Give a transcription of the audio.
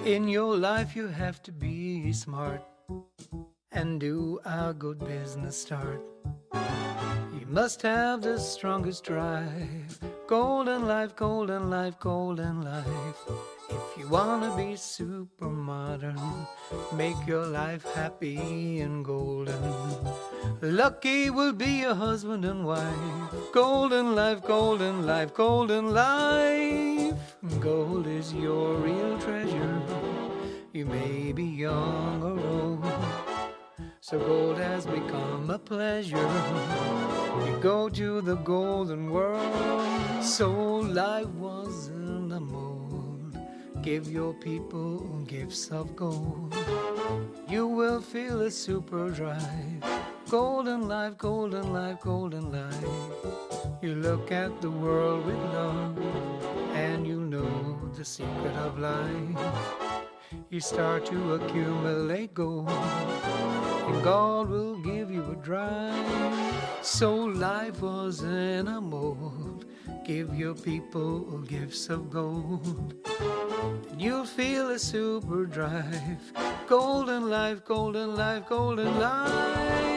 In your life you have to be smart and do a good business start. You must have the strongest drive. Golden life, golden life, golden life. If you wanna be super modern, make your life happy and golden. Lucky will be your husband and wife. Golden life, golden life, golden life. Gold is your real treasure. You may be young or old, so gold has become a pleasure. You go to the golden world. So life wasn't a mold. Give your people gifts of gold. You will feel a super drive. Golden life, golden life, golden life. You look at the world with love, and you know the secret of life. You start to accumulate gold, and God will give you a drive. So life wasn't a mold. Give your people gifts of gold, and you'll feel a super drive. Golden life, golden life, golden life.